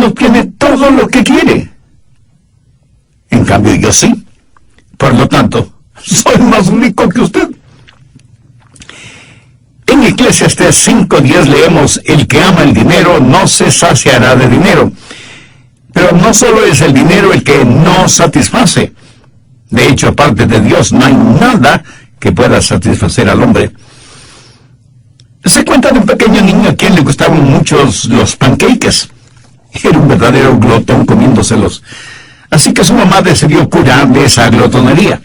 no tiene todo lo que quiere. En cambio, yo sí. Por lo tanto, soy más rico que usted. En Eclesiastés 5:10 leemos: el que ama el dinero no se saciará de dinero. Pero no solo es el dinero el que no satisface. De hecho, aparte de Dios, no hay nada que pueda satisfacer al hombre. Se cuenta de un pequeño niño a quien le gustaban muchos los pancakes. Era un verdadero glotón comiéndoselos. Así que su mamá decidió curarle esa glotonería.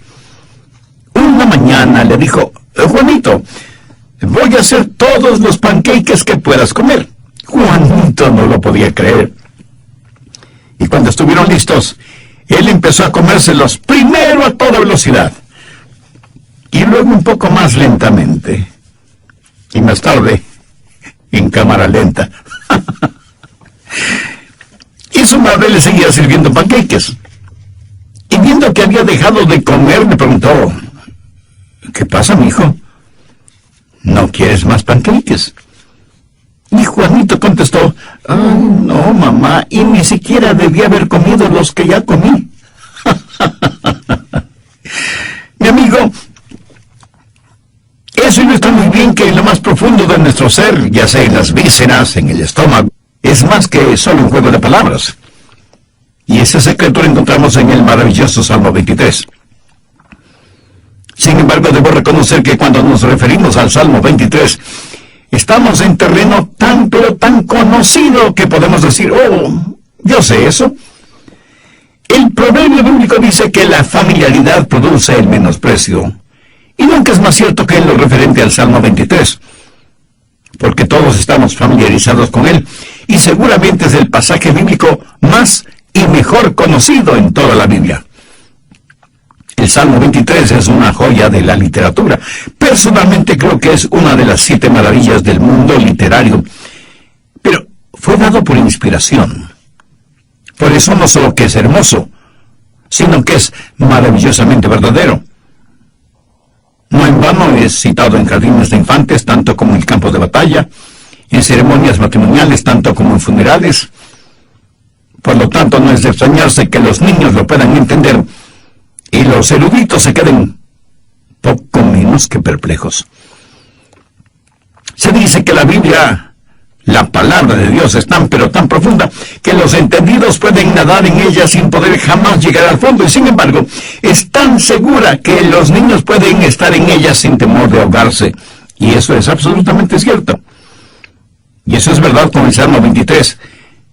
Una mañana le dijo: Juanito, voy a hacer todos los pancakes que puedas comer. Juanito no lo podía creer. Y cuando estuvieron listos, él empezó a comérselos primero a toda velocidad, y luego un poco más lentamente, y más tarde en cámara lenta. Y su madre le seguía sirviendo pancakes. Y viendo que había dejado de comer, le preguntó: ¿qué pasa, mijo? ¿No quieres más pancakes? Y Juanito contestó: no, mamá, y ni siquiera debía haber comido los que ya comí. Mi amigo, eso ilustra muy bien que en lo más profundo de nuestro ser, ya sea en las vísceras, en el estómago, es más que solo un juego de palabras. Y ese secreto lo encontramos en el maravilloso Salmo 23. Sin embargo, debo reconocer que cuando nos referimos al Salmo 23, estamos en terreno tan, pero tan conocido que podemos decir: oh, yo sé eso. El proverbio bíblico dice que la familiaridad produce el menosprecio. Y nunca es más cierto que en lo referente al Salmo 23. Porque todos estamos familiarizados con él. Y seguramente es el pasaje bíblico más y mejor conocido en toda la Biblia. El Salmo 23 es una joya de la literatura. Personalmente creo que es una de las 7 maravillas del mundo literario. Pero fue dado por inspiración. Por eso no solo que es hermoso, sino que es maravillosamente verdadero. No en vano es citado en jardines de infantes, tanto como en campos de batalla, en ceremonias matrimoniales, tanto como en funerales. Por lo tanto, no es de extrañarse que los niños lo puedan entender y los eruditos se queden poco menos que perplejos. Se dice que la Biblia, la palabra de Dios, es tan pero tan profunda que los entendidos pueden nadar en ella sin poder jamás llegar al fondo, y sin embargo es tan segura que los niños pueden estar en ella sin temor de ahogarse. Y eso es absolutamente cierto. Y eso es verdad con el Salmo 23,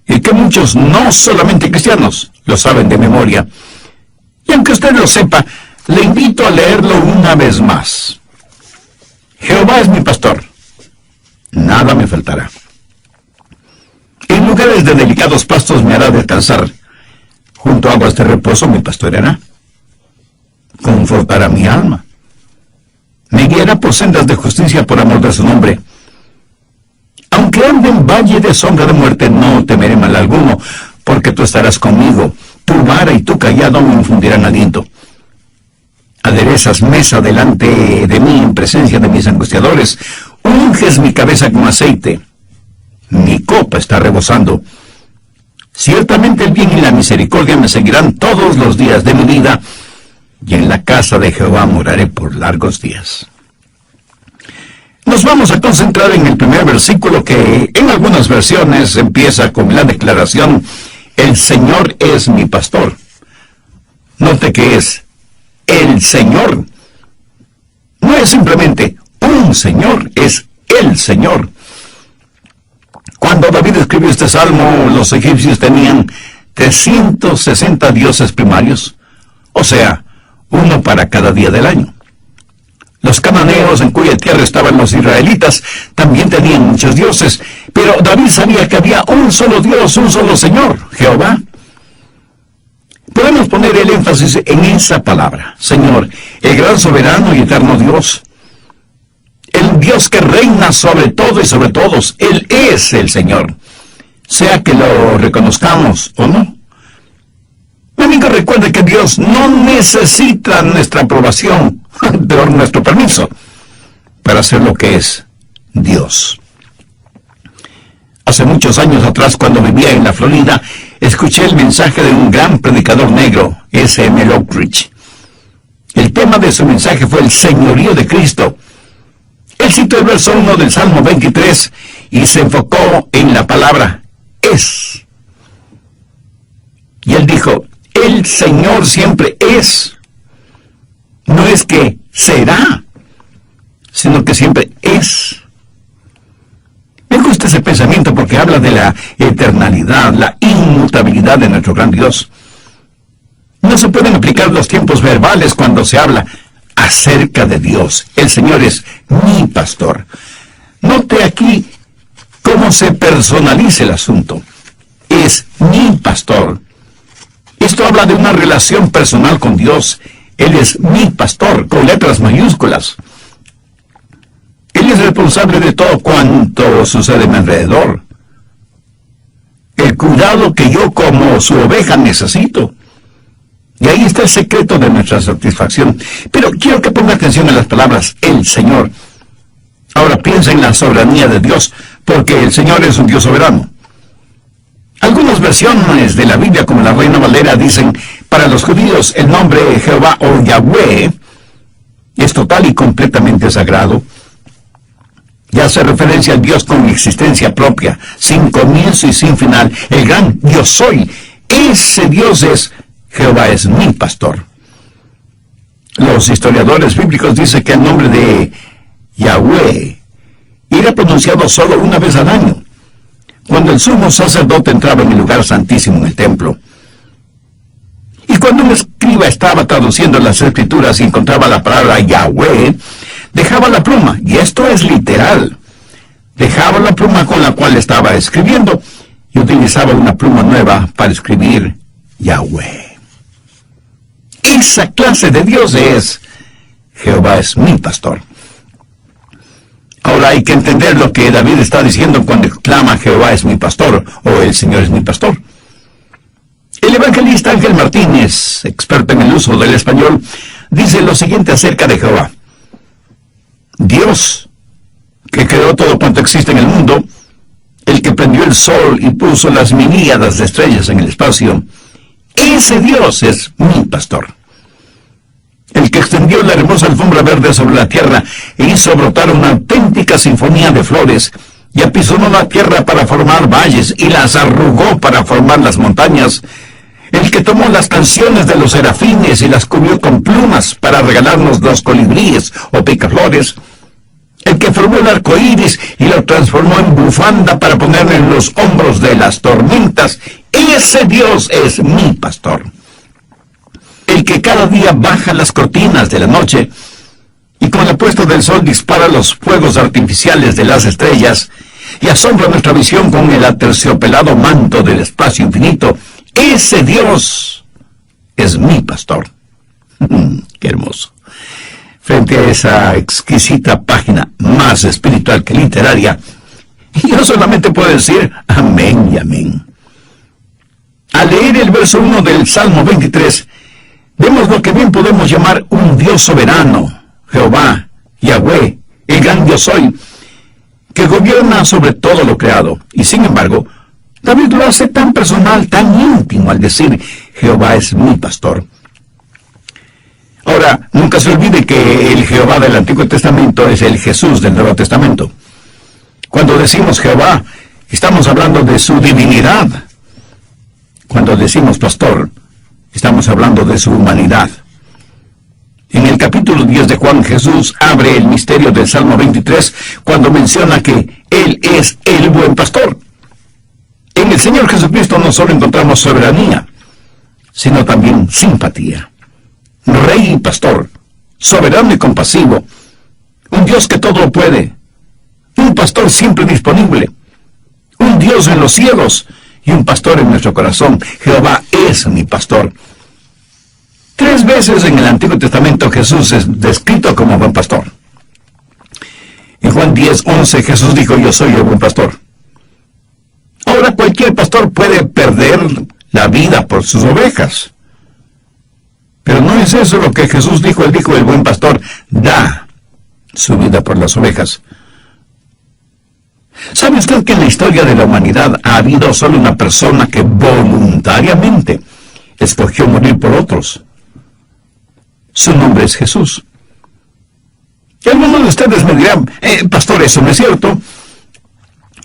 y que muchos, no solamente cristianos, lo saben de memoria. Y aunque usted lo sepa, le invito a leerlo una vez más. Jehová es mi pastor, nada me faltará. En lugares de delicados pastos me hará descansar. Junto a aguas de reposo me pastoreará. Confortará mi alma. Me guiará por sendas de justicia por amor de su nombre. Aunque ande en valle de sombra de muerte, no temeré mal alguno, porque tú estarás conmigo. Tu vara y tu cayado me infundirán aliento. Aderezas mesa delante de mí en presencia de mis angustiadores. Unges mi cabeza con aceite. Mi copa está rebosando. Ciertamente el bien y la misericordia me seguirán todos los días de mi vida, y en la casa de Jehová moraré por largos días. Nos vamos a concentrar en el primer versículo, que en algunas versiones empieza con la declaración: el Señor es mi pastor. Note que es el Señor. No es simplemente un Señor, es el Señor. Cuando David escribió este salmo, los egipcios tenían 360 dioses primarios, o sea, uno para cada día del año. Los cananeos, en cuya tierra estaban los israelitas, también tenían muchos dioses, pero David sabía que había un solo Dios, un solo Señor, Jehová. Podemos poner el énfasis en esa palabra: Señor, el gran soberano y eterno Dios. El Dios que reina sobre todo y sobre todos. Él es el Señor, sea que lo reconozcamos o no. Mi amigo, recuerde que Dios no necesita nuestra aprobación, pero nuestro permiso, para ser lo que es Dios. Hace muchos años atrás, cuando vivía en la Florida, escuché el mensaje de un gran predicador negro, S.M. Lockridge. El tema de su mensaje fue el señorío de Cristo. Él citó el verso 1 del Salmo 23 y se enfocó en la palabra es. Y él dijo, el Señor siempre es. No es que será, sino que siempre es. Me gusta ese pensamiento porque habla de la eternalidad, la inmutabilidad de nuestro gran Dios. No se pueden aplicar los tiempos verbales cuando se habla acerca de Dios. El Señor es mi pastor. Note aquí cómo se personaliza el asunto. Es mi pastor. Esto habla de una relación personal con Dios. Él es mi pastor, con letras mayúsculas. Él es responsable de todo cuanto sucede a mi alrededor. El cuidado que yo como su oveja necesito. Y ahí está el secreto de nuestra satisfacción. Pero quiero que ponga atención en las palabras, el Señor. Ahora piensa en la soberanía de Dios, porque el Señor es un Dios soberano. Algunas versiones de la Biblia, como la Reina Valera, dicen, para los judíos el nombre Jehová o Yahweh es total y completamente sagrado. Ya hace referencia al Dios con existencia propia, sin comienzo y sin final, el gran yo soy. Ese Dios es, Jehová es mi pastor. Los historiadores bíblicos dicen que el nombre de Yahweh era pronunciado solo una vez al año, cuando el sumo sacerdote entraba en el lugar santísimo en el templo. Y cuando un escriba estaba traduciendo las escrituras y encontraba la palabra Yahweh, dejaba la pluma, y esto es literal, dejaba la pluma con la cual estaba escribiendo y utilizaba una pluma nueva para escribir Yahweh. Esa clase de Dios es, Jehová es mi pastor. Ahora hay que entender lo que David está diciendo cuando exclama Jehová es mi pastor, o el Señor es mi pastor. El evangelista Ángel Martínez, experto en el uso del español, dice lo siguiente acerca de Jehová. Dios, que creó todo cuanto existe en el mundo, el que prendió el sol y puso las miríadas de estrellas en el espacio, ese Dios es mi pastor. El que extendió la hermosa alfombra verde sobre la tierra e hizo brotar una auténtica sinfonía de flores, y apisonó la tierra para formar valles y las arrugó para formar las montañas. El que tomó las canciones de los serafines y las cubrió con plumas para regalarnos los colibríes o picaflores. El que formó el arco iris y lo transformó en bufanda para ponerlo en los hombros de las tormentas. Ese Dios es mi pastor. El que cada día baja las cortinas de la noche y con la puesta del sol dispara los fuegos artificiales de las estrellas y asombra nuestra visión con el aterciopelado manto del espacio infinito. Ese Dios es mi pastor. ¡Qué hermoso! Frente a esa exquisita página, más espiritual que literaria, yo solamente puedo decir amén y amén. Al leer el verso 1 del Salmo 23, vemos lo que bien podemos llamar un Dios soberano, Jehová, Yahweh, el gran yo soy, que gobierna sobre todo lo creado. Y sin embargo, David lo hace tan personal, tan íntimo al decir, Jehová es mi pastor. Ahora, nunca se olvide que el Jehová del Antiguo Testamento es el Jesús del Nuevo Testamento. Cuando decimos Jehová, estamos hablando de su divinidad. Cuando decimos pastor, estamos hablando de su humanidad. En el capítulo 10 de Juan, Jesús abre el misterio del Salmo 23 cuando menciona que Él es el buen pastor. En el Señor Jesucristo no solo encontramos soberanía, sino también simpatía. Rey y pastor, soberano y compasivo, un Dios que todo lo puede, un pastor siempre disponible, un Dios en los cielos y un pastor en nuestro corazón. Jehová es mi pastor. 3 veces en el Antiguo Testamento Jesús es descrito como buen pastor. En Juan 10:11 Jesús dijo, yo soy el buen pastor. Ahora cualquier pastor puede perder la vida por sus ovejas. Pero no es eso lo que Jesús dijo. Él dijo, el buen pastor da su vida por las ovejas. ¿Sabe usted que en la historia de la humanidad ha habido solo una persona que voluntariamente escogió morir por otros? Su nombre es Jesús. Y algunos de ustedes me dirán, pastor, eso no es cierto.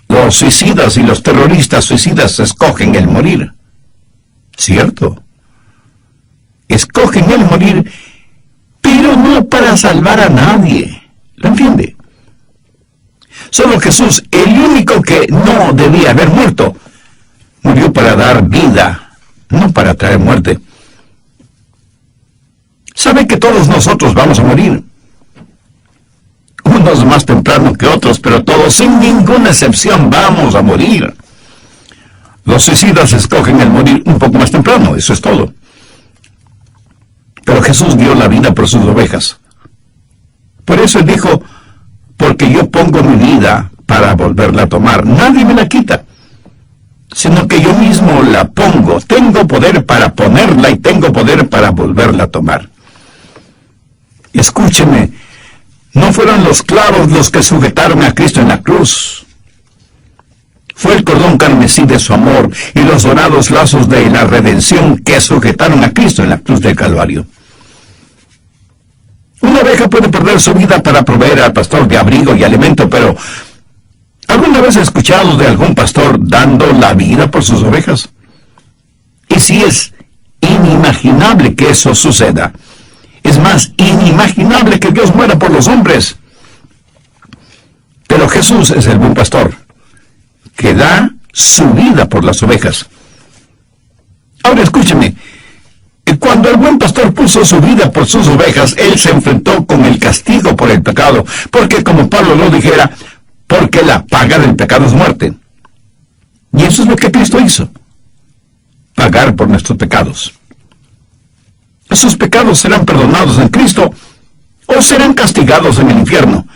Los suicidas y los terroristas suicidas escogen el morir. ¿Cierto? Escogen el morir, pero no para salvar a nadie. ¿Lo entiende? Solo Jesús, el único que no debía haber muerto, murió para dar vida, no para traer muerte. ¿Sabe que todos nosotros vamos a morir? Unos más temprano que otros, pero todos, sin ninguna excepción, vamos a morir. Los suicidas escogen el morir un poco más temprano, eso es todo. Pero Jesús dio la vida por sus ovejas. Por eso Él dijo, porque yo pongo mi vida para volverla a tomar. Nadie me la quita, sino que yo mismo la pongo. Tengo poder para ponerla y tengo poder para volverla a tomar. Escúcheme, no fueron los clavos los que sujetaron a Cristo en la cruz. Fue el cordón carmesí de su amor y los dorados lazos de la redención que sujetaron a Cristo en la cruz del Calvario. Una oveja puede perder su vida para proveer al pastor de abrigo y alimento, pero ¿alguna vez he escuchado de algún pastor dando la vida por sus ovejas? Y si es inimaginable que eso suceda. Es más, inimaginable que Dios muera por los hombres. Pero Jesús es el buen pastor, que da su vida por las ovejas. Ahora escúcheme, cuando el buen pastor puso su vida por sus ovejas, Él se enfrentó con el castigo por el pecado, porque como Pablo lo dijera, porque la paga del pecado es muerte. Y eso es lo que Cristo hizo, pagar por nuestros pecados. Esos pecados serán perdonados en Cristo o serán castigados en el infierno,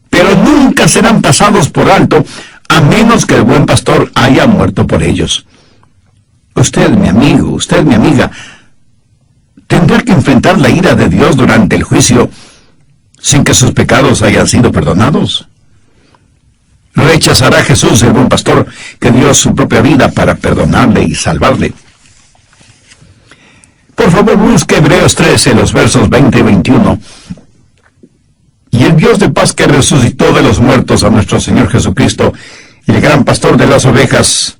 pero nunca serán pasados por alto a menos que el buen pastor haya muerto por ellos. Usted, mi amigo, usted, mi amiga, tendrá que enfrentar la ira de Dios durante el juicio sin que sus pecados hayan sido perdonados. ¿Rechazará Jesús, el buen pastor, que dio su propia vida para perdonarle y salvarle? Por favor, busque Hebreos 13, los versos 20 y 21. Y el Dios de paz que resucitó de los muertos a nuestro Señor Jesucristo, y el gran pastor de las ovejas,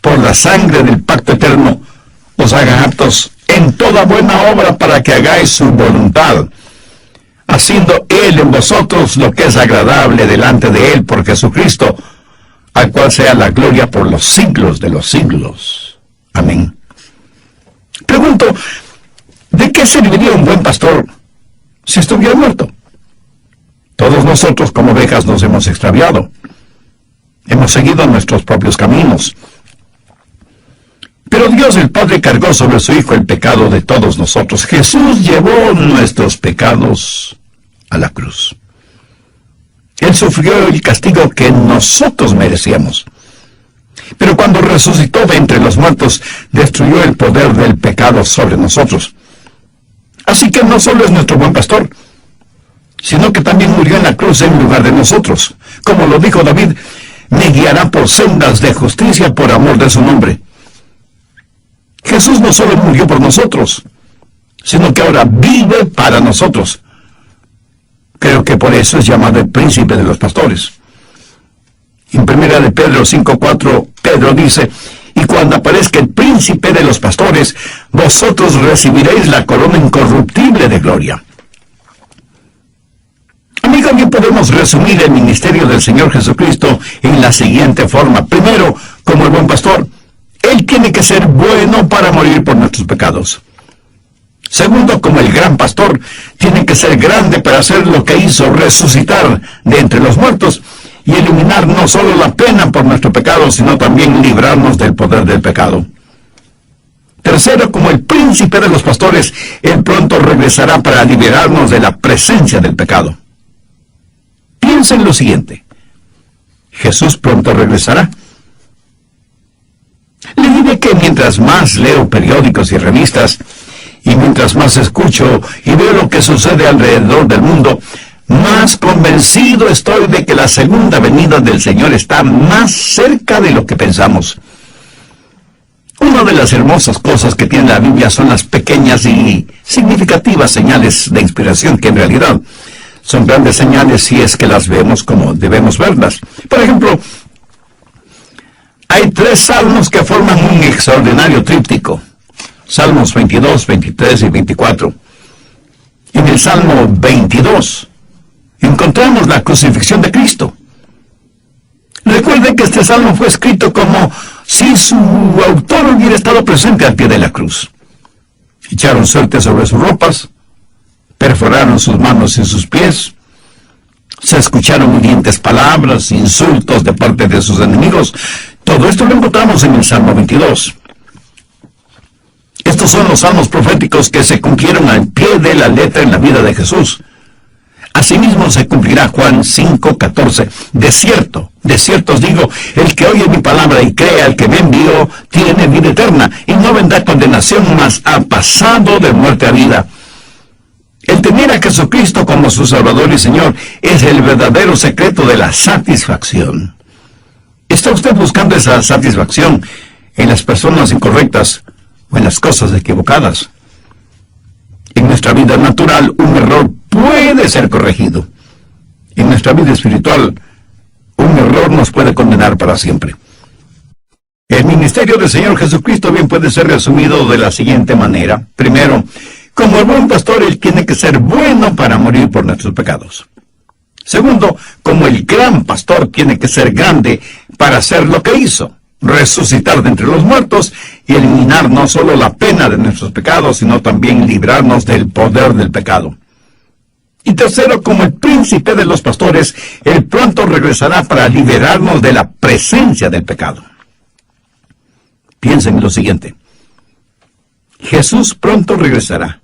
por la sangre del pacto eterno, os haga aptos en toda buena obra para que hagáis su voluntad, haciendo Él en vosotros lo que es agradable delante de Él por Jesucristo, al cual sea la gloria por los siglos de los siglos. Amén. Pregunto, ¿de qué serviría un buen pastor si estuviera muerto? Todos nosotros como ovejas nos hemos extraviado. Hemos seguido nuestros propios caminos. Pero Dios el Padre cargó sobre su Hijo el pecado de todos nosotros. Jesús llevó nuestros pecados a la cruz. Él sufrió el castigo que nosotros merecíamos. Pero cuando resucitó de entre los muertos, destruyó el poder del pecado sobre nosotros. Así que no solo es nuestro buen pastor, sino que también murió en la cruz en lugar de nosotros. Como lo dijo David, me guiará por sendas de justicia por amor de su nombre. Jesús no solo murió por nosotros, sino que ahora vive para nosotros. Creo que por eso es llamado el príncipe de los pastores. En 1 de Pedro 5:4, Pedro dice, y cuando aparezca el príncipe de los pastores, vosotros recibiréis la corona incorruptible de gloria. Amigo, bien podemos resumir el ministerio del Señor Jesucristo en la siguiente forma. Primero, como el buen pastor, Él tiene que ser bueno para morir por nuestros pecados. Segundo, como el gran pastor, tiene que ser grande para hacer lo que hizo, resucitar de entre los muertos y eliminar no solo la pena por nuestro pecado, sino también librarnos del poder del pecado. Tercero, como el príncipe de los pastores, Él pronto regresará para liberarnos de la presencia del pecado. Piensa en lo siguiente. Jesús pronto regresará. Le diré que mientras más leo periódicos y revistas, y mientras más escucho y veo lo que sucede alrededor del mundo, más más convencido estoy de que la segunda venida del Señor está más cerca de lo que pensamos. Una de las hermosas cosas que tiene la Biblia son las pequeñas y significativas señales de inspiración que en realidad son grandes señales si es que las vemos como debemos verlas. Por ejemplo, hay 3 salmos que forman un extraordinario tríptico. Salmos 22, 23 y 24. En el Salmo 22 encontramos la crucifixión de Cristo. Recuerden que este salmo fue escrito como si su autor hubiera estado presente al pie de la cruz. Echaron suerte sobre sus ropas, perforaron sus manos y sus pies, se escucharon hirientes palabras, insultos de parte de sus enemigos. Todo esto lo encontramos en el Salmo 22. Estos son los salmos proféticos que se cumplieron al pie de la letra en la vida de Jesús. Asimismo se cumplirá Juan 5:14. De cierto os digo, el que oye mi palabra y cree al que me envió, tiene vida eterna, y no vendrá condenación, mas ha pasado de muerte a vida. El tener a Jesucristo como su Salvador y Señor es el verdadero secreto de la satisfacción. ¿Está usted buscando esa satisfacción en las personas incorrectas o en las cosas equivocadas? En nuestra vida natural, un error puede ser corregido. En nuestra vida espiritual, un error nos puede condenar para siempre. El ministerio del Señor Jesucristo bien puede ser resumido de la siguiente manera. Primero, como el buen pastor, Él tiene que ser bueno para morir por nuestros pecados. Segundo, como el gran pastor tiene que ser grande para hacer lo que hizo, resucitar de entre los muertos y eliminar no solo la pena de nuestros pecados, sino también librarnos del poder del pecado. Y tercero, como el príncipe de los pastores, Él pronto regresará para liberarnos de la presencia del pecado. Piensen en lo siguiente. Jesús pronto regresará.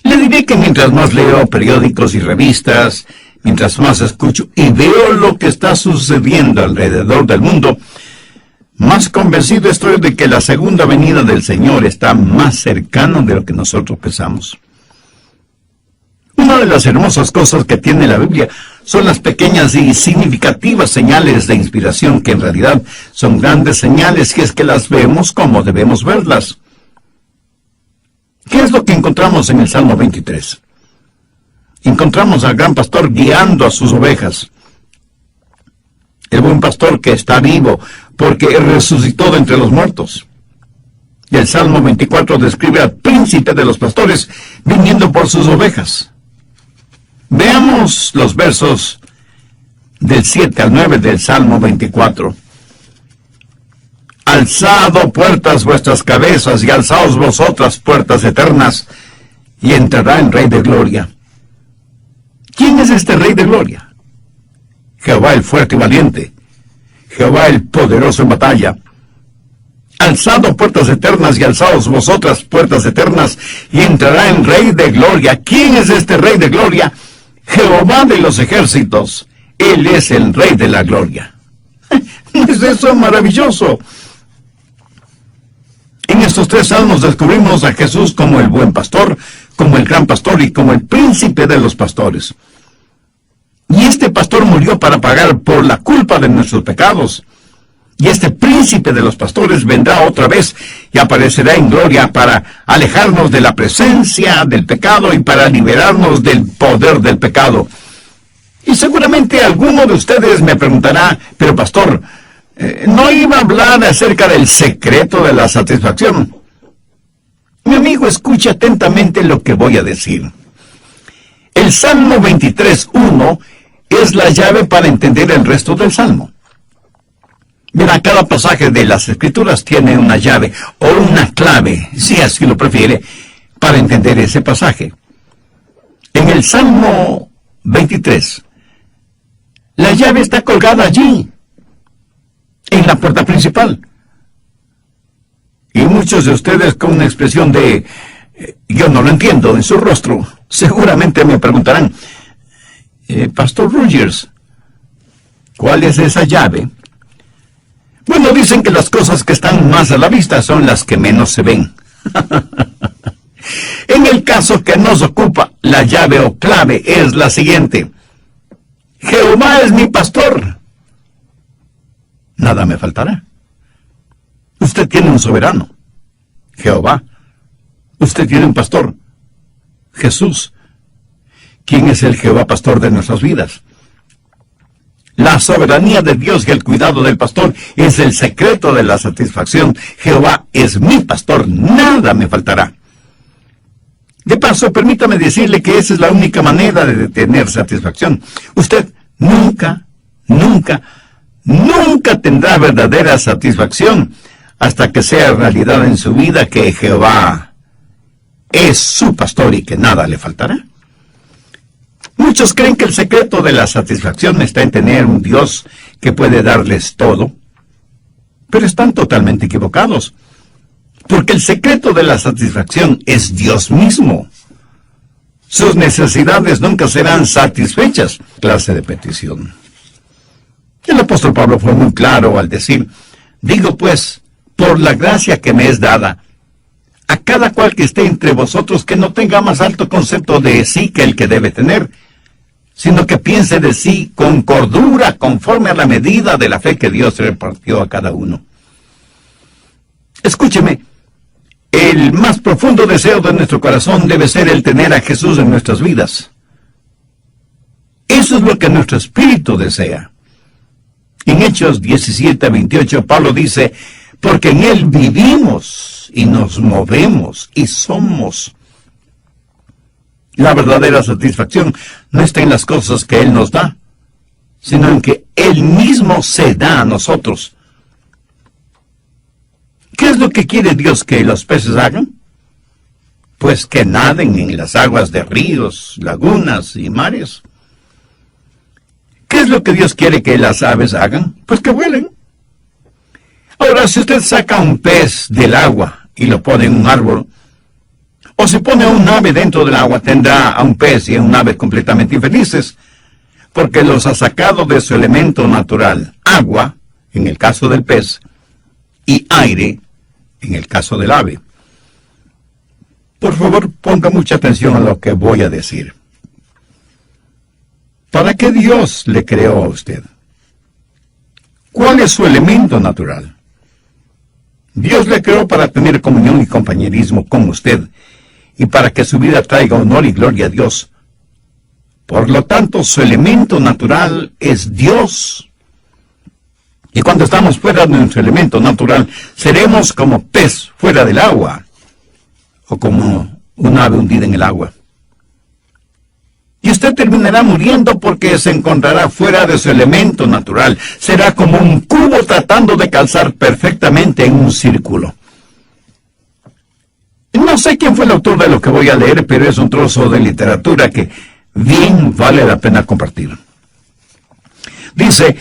Le diré que mientras más leo periódicos y revistas, mientras más escucho y veo lo que está sucediendo alrededor del mundo, más convencido estoy de que la segunda venida del Señor está más cercana de lo que nosotros pensamos. Una de las hermosas cosas que tiene la Biblia son las pequeñas y significativas señales de inspiración que en realidad son grandes señales si es que las vemos como debemos verlas. ¿Qué es lo que encontramos en el Salmo 23? Encontramos al gran pastor guiando a sus ovejas. El buen pastor que está vivo porque resucitó de entre los muertos. Y el Salmo 24 describe al príncipe de los pastores viniendo por sus ovejas. Veamos los versos del 7 al 9 del Salmo 24. Alzad, puertas, vuestras cabezas, y alzaos vosotras, puertas eternas, y entrará el Rey de Gloria. ¿Quién es este Rey de Gloria? Jehová el fuerte y valiente, Jehová el poderoso en batalla. Alzad, puertas eternas, y alzaos vosotras, puertas eternas, y entrará el Rey de Gloria. ¿Quién es este Rey de Gloria? Jehová de los ejércitos. Él es el Rey de la Gloria. ¿No es eso maravilloso? En estos 3 salmos descubrimos a Jesús como el buen pastor, como el gran pastor y como el príncipe de los pastores. Y este pastor murió para pagar por la culpa de nuestros pecados. Y este príncipe de los pastores vendrá otra vez y aparecerá en gloria para alejarnos de la presencia del pecado y para liberarnos del poder del pecado. Y seguramente alguno de ustedes me preguntará, pero pastor, ¿no iba a hablar acerca del secreto de la satisfacción? Mi amigo, escucha atentamente lo que voy a decir. El Salmo 23:1 es la llave para entender el resto del Salmo. Mira, cada pasaje de las Escrituras tiene una llave o una clave, si así lo prefiere, para entender ese pasaje. En el Salmo 23, la llave está colgada allí, en la puerta principal. Y muchos de ustedes con una expresión de yo no lo entiendo en su rostro, seguramente me preguntarán, Pastor Rogers, ¿cuál es esa llave? Bueno, dicen que las cosas que están más a la vista son las que menos se ven. En el caso que nos ocupa, la llave o clave es la siguiente: Jehová es mi pastor, nada me faltará. Usted tiene un soberano, Jehová. Usted tiene un pastor, Jesús. ¿Quién es el Jehová pastor de nuestras vidas? La soberanía de Dios y el cuidado del pastor es el secreto de la satisfacción. Jehová es mi pastor, nada me faltará. De paso, permítame decirle que esa es la única manera de tener satisfacción. Usted nunca tendrá verdadera satisfacción hasta que sea realidad en su vida que Jehová es su pastor y que nada le faltará. Muchos creen que el secreto de la satisfacción está en tener un Dios que puede darles todo, pero están totalmente equivocados, porque el secreto de la satisfacción es Dios mismo. Sus necesidades nunca serán satisfechas. Clase de petición. El apóstol Pablo fue muy claro al decir: digo pues, por la gracia que me es dada, a cada cual que esté entre vosotros que no tenga más alto concepto de sí que el que debe tener, sino que piense de sí con cordura, conforme a la medida de la fe que Dios repartió a cada uno. Escúcheme, el más profundo deseo de nuestro corazón debe ser el tener a Jesús en nuestras vidas. Eso es lo que nuestro espíritu desea. En Hechos 17:28, Pablo dice: porque en Él vivimos y nos movemos y somos. La verdadera satisfacción no está en las cosas que Él nos da, sino en que Él mismo se da a nosotros. ¿Qué es lo que quiere Dios que los peces hagan? Pues que naden en las aguas de ríos, lagunas y mares. ¿Qué es lo que Dios quiere que las aves hagan? Pues que vuelen. Ahora, si usted saca un pez del agua y lo pone en un árbol, o si pone a un ave dentro del agua, tendrá a un pez y a un ave completamente infelices, porque los ha sacado de su elemento natural, agua, en el caso del pez, y aire, en el caso del ave. Por favor, ponga mucha atención a lo que voy a decir. ¿Para qué Dios le creó a usted? ¿Cuál es su elemento natural? Dios le creó para tener comunión y compañerismo con usted, y para que su vida traiga honor y gloria a Dios. Por lo tanto, su elemento natural es Dios. Y cuando estamos fuera de nuestro elemento natural, seremos como pez fuera del agua, o como un ave hundida en el agua. Y usted terminará muriendo porque se encontrará fuera de su elemento natural. Será como un cubo tratando de calzar perfectamente en un círculo. No sé quién fue el autor de lo que voy a leer, pero es un trozo de literatura que bien vale la pena compartir. Dice: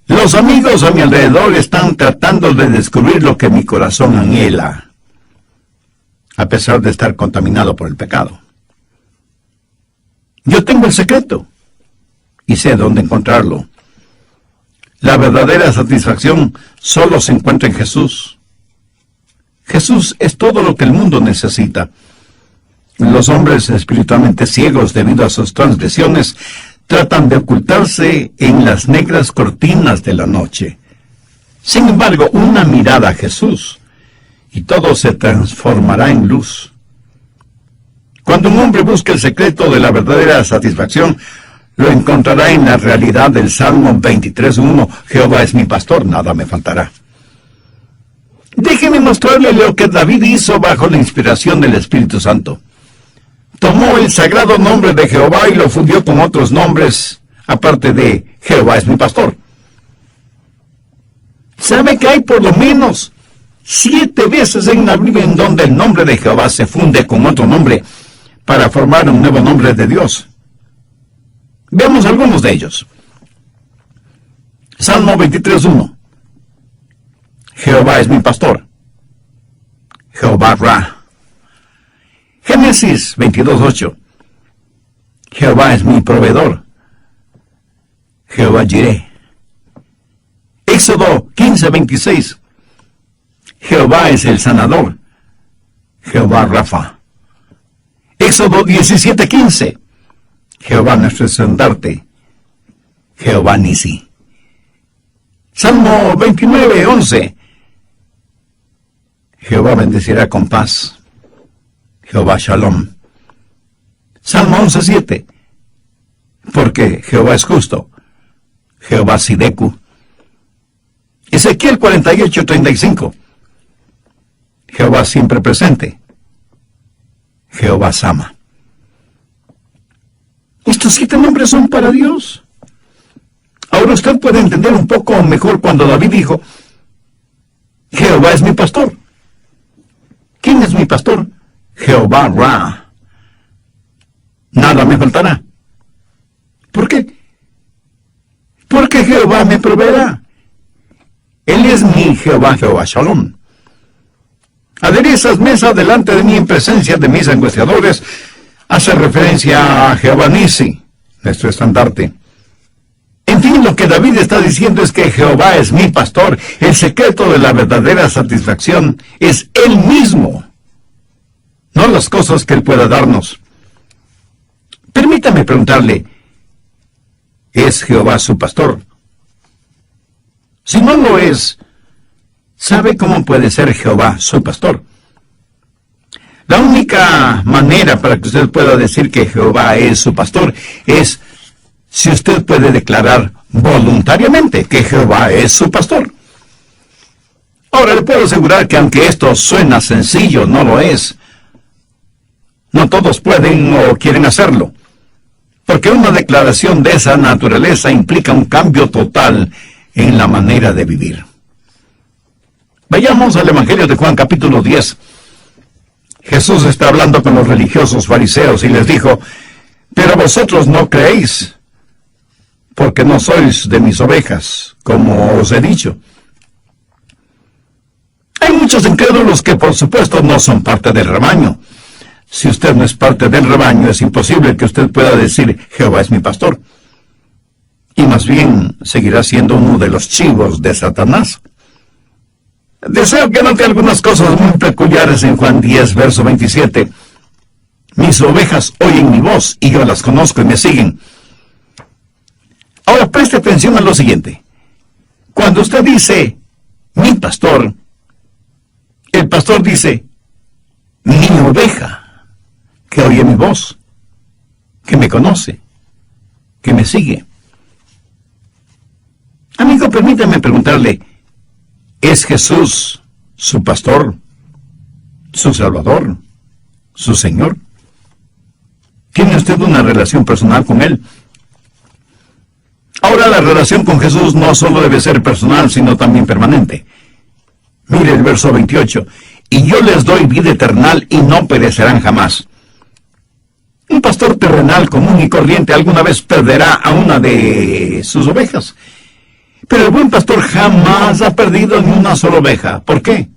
los amigos a mi alrededor están tratando de descubrir lo que mi corazón anhela, a pesar de estar contaminado por el pecado. Yo tengo el secreto y sé dónde encontrarlo. La verdadera satisfacción solo se encuentra en Jesús. Jesús es todo lo que el mundo necesita. Los hombres espiritualmente ciegos debido a sus transgresiones tratan de ocultarse en las negras cortinas de la noche. Sin embargo, una mirada a Jesús y todo se transformará en luz. Cuando un hombre busca el secreto de la verdadera satisfacción, lo encontrará en la realidad del Salmo 23:1. Jehová es mi pastor, nada me faltará. Déjeme mostrarle lo que David hizo bajo la inspiración del Espíritu Santo. Tomó el sagrado nombre de Jehová y lo fundió con otros nombres, aparte de Jehová es mi pastor. ¿Sabe que hay por lo menos 7 veces en la Biblia en donde el nombre de Jehová se funde con otro nombre para formar un nuevo nombre de Dios? Veamos algunos de ellos. Salmo 23:1. Jehová es mi pastor. Jehová Ra. Génesis 22:8. Jehová es mi proveedor. Jehová Jireh. Éxodo 15:26. Jehová es el sanador. Jehová Rafa. Éxodo 17:15. Jehová nuestro estandarte, Jehová Nisi. Salmo 29:11. Jehová bendecirá con paz, Jehová Shalom. Salmo 11:7. Porque Jehová es justo, Jehová Sideku. Ezequiel 48:35. Jehová siempre presente, Jehová Sama. Estos 7 nombres son para Dios. Ahora usted puede entender un poco mejor cuando David dijo, Jehová es mi pastor. ¿Quién es mi pastor? Jehová Ra. Nada me faltará. ¿Por qué? Porque Jehová me proveerá. Él es mi Jehová, Jehová Shalom. Aderezas mesa delante de mí en presencia de mis angustiadores. Hace referencia a Jehová Nisi, nuestro estandarte. En fin, lo que David está diciendo es que Jehová es mi pastor. El secreto de la verdadera satisfacción es Él mismo, no las cosas que Él pueda darnos. Permítame preguntarle, ¿es Jehová su pastor? Si no lo es, ¿sabe cómo puede ser Jehová su pastor? La única manera para que usted pueda decir que Jehová es su pastor es si usted puede declarar voluntariamente que Jehová es su pastor. Ahora le puedo asegurar que aunque esto suena sencillo, no lo es. No todos pueden o quieren hacerlo, porque una declaración de esa naturaleza implica un cambio total en la manera de vivir. Vayamos al Evangelio de Juan capítulo 10. Jesús está hablando con los religiosos fariseos y les dijo, pero vosotros no creéis, porque no sois de mis ovejas, como os he dicho. Hay muchos incrédulos que por supuesto no son parte del rebaño. Si usted no es parte del rebaño, es imposible que usted pueda decir, Jehová es mi pastor. Y más bien seguirá siendo uno de los chivos de Satanás. Deseo que note algunas cosas muy peculiares en Juan 10, verso 27. Mis ovejas oyen mi voz, y yo las conozco y me siguen. Ahora preste atención a lo siguiente. Cuando usted dice, mi pastor, el pastor dice, mi oveja, que oye mi voz, que me conoce, que me sigue. Amigo, permítame preguntarle, ¿es Jesús su pastor, su salvador, su Señor? ¿Tiene usted una relación personal con Él? Ahora, la relación con Jesús no solo debe ser personal, sino también permanente. Mire el verso 28. Y yo les doy vida eterna y no perecerán jamás. Un pastor terrenal común y corriente alguna vez perderá a una de sus ovejas. Pero el buen pastor jamás ha perdido ni una sola oveja. ¿Por qué?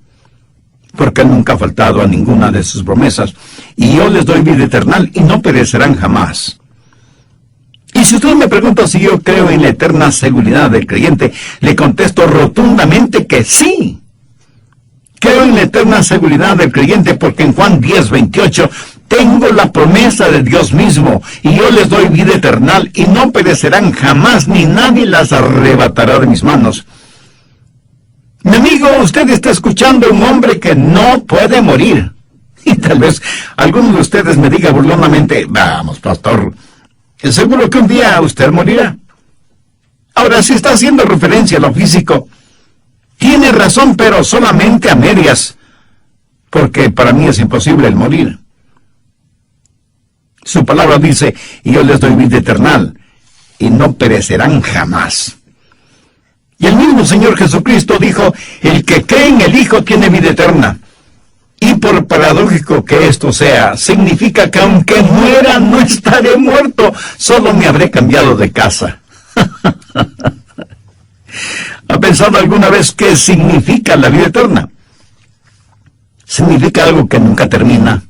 Porque él nunca ha faltado a ninguna de sus promesas. Y yo les doy vida eterna y no perecerán jamás. Y si usted me pregunta si yo creo en la eterna seguridad del creyente, le contesto rotundamente que sí. Creo en la eterna seguridad del creyente porque en Juan 10, 28 tengo la promesa de Dios mismo, y yo les doy vida eterna y no perecerán jamás, ni nadie las arrebatará de mis manos. Mi amigo, usted está escuchando a un hombre que no puede morir. Y tal vez alguno de ustedes me diga burlonamente, vamos, pastor, ¿es seguro que un día usted morirá? Ahora, si está haciendo referencia a lo físico, tiene razón, pero solamente a medias, porque para mí es imposible el morir. Su palabra dice, y yo les doy vida eterna, y no perecerán jamás. Y el mismo Señor Jesucristo dijo, el que cree en el Hijo tiene vida eterna. Y por paradójico que esto sea, significa que aunque muera, no estaré muerto, solo me habré cambiado de casa. ¿Ha pensado alguna vez qué significa la vida eterna? Significa algo que nunca termina.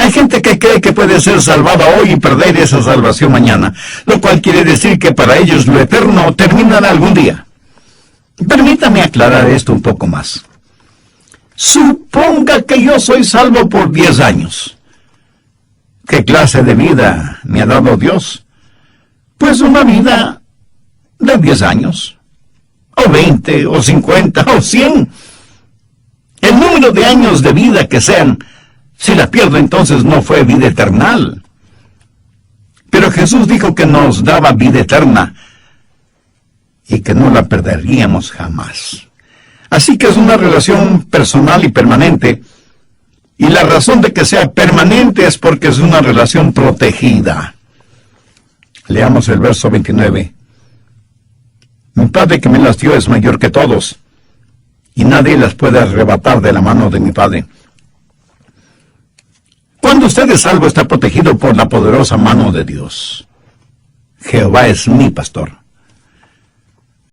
Hay gente que cree que puede ser salvada hoy y perder esa salvación mañana, lo cual quiere decir que para ellos lo eterno terminará algún día. Permítame aclarar esto un poco más. Suponga que yo soy salvo por 10 años. ¿Qué clase de vida me ha dado Dios? Pues una vida de 10 años, o 20, o 50, o 100. El número de años de vida que sean, si la pierdo entonces no fue vida eterna. Pero Jesús dijo que nos daba vida eterna y que no la perderíamos jamás. Así que es una relación personal y permanente. Y la razón de que sea permanente es porque es una relación protegida. Leamos el verso 29. Mi Padre que me las dio es mayor que todos, y nadie las puede arrebatar de la mano de mi Padre. Cuando usted es salvo, está protegido por la poderosa mano de Dios. Jehová es mi pastor.